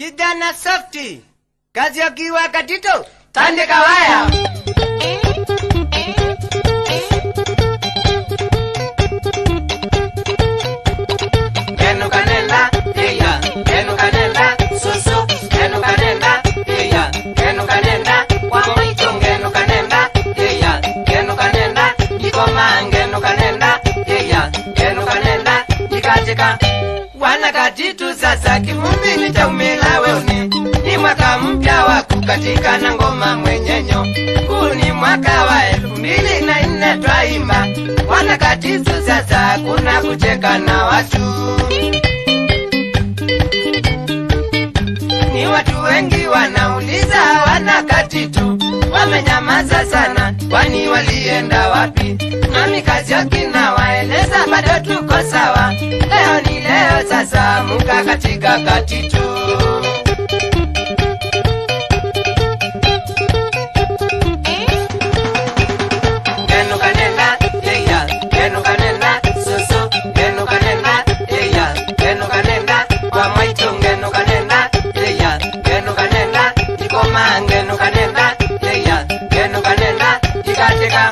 Kijana softy, Kasyoki wa Katitu, tande kawaya. Ngenuka nenda, yeah, ngenuka nenda, susu, ngenuka nenda, yeah, ngenuka nenda, kwa mwitu ngenuka nenda, yeah, ngenuka nenda, ikoma ngenuka nenda, yeah, ngenuka nenda, ikachika. Wana Katitu sasa kivumbi nitaumela weuni. Ni mwaka mpya wa kukatika na ngoma mwenyenyo. Huu ni mwaka wa 2004 twaimba. Wana Katitu sasa kuna kucheka na watu. Ni watu wengi wanauliza wana Katitu wamenyamaza sana, kwani walienda wapi? Nami Kasyoki na waeleza bado tuko sawa. Leo ni leo sasa muka katika Katitu. Ngenuka nenda, yeah, ngenuka nenda, susu, ngenuka nenda, yeah, ngenuka nenda, kwa mwitu ngenuka nenda, yeah, ngenuka nenda, ikoma ngenuka nenda, yeah, ngenuka nenda, ikacheka.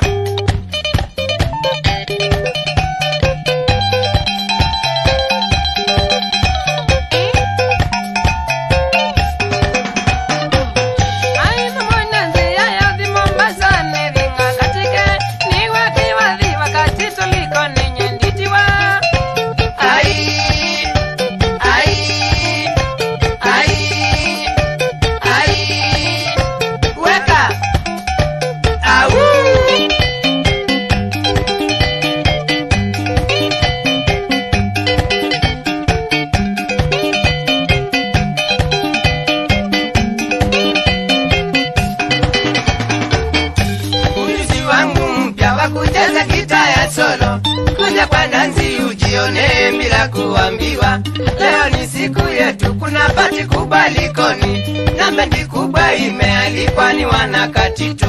Bila kuambiwa, leo ni siku yetu, kuna pati kubwa Likoni na bendi kubwa imealikwa ni wana Katitu.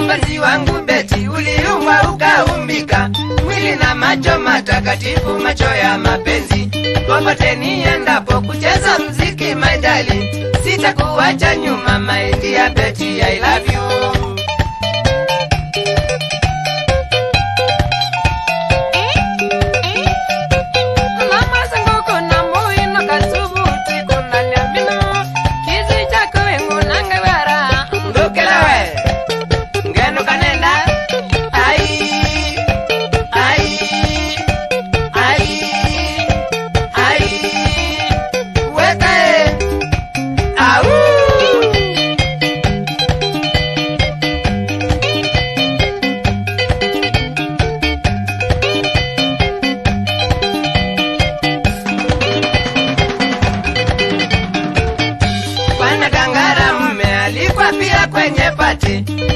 Mpenzi wangu Beti uliumba ukaumbika, mwili na macho matakatifu, macho ya mapenzi. Popote niendapo kucheza mziki my darling, sitakuacha nyuma my dear Beti, I love you.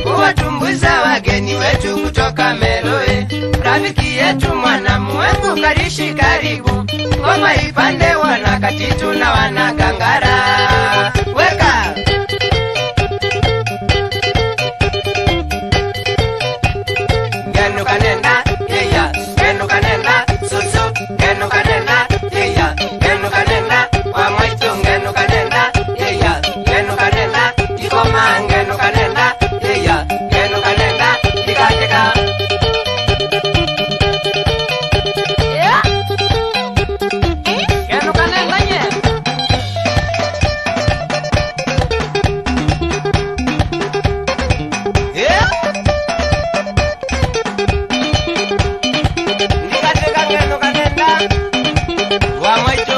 Kuwatumbuza wageni wetu kutoka Meroe. Rafiki yetu mwana mwengu karishi karibu, ngoma ipande wana Katitu na wana Kangara. Weka ngenuka nenda, yeah, ngenuka nenda, susu, ngenuka nenda, yeah, ngenuka nenda, kwa mwitu ngenuka nenda, yeah, ngenuka nenda, ikoma ngenuka nenda, yeah, ngenuka nenda, ikacheka. Yeah. Ngenuka nenda nye. Yeah. Nikacheka ngenuka nenda, wa mwitu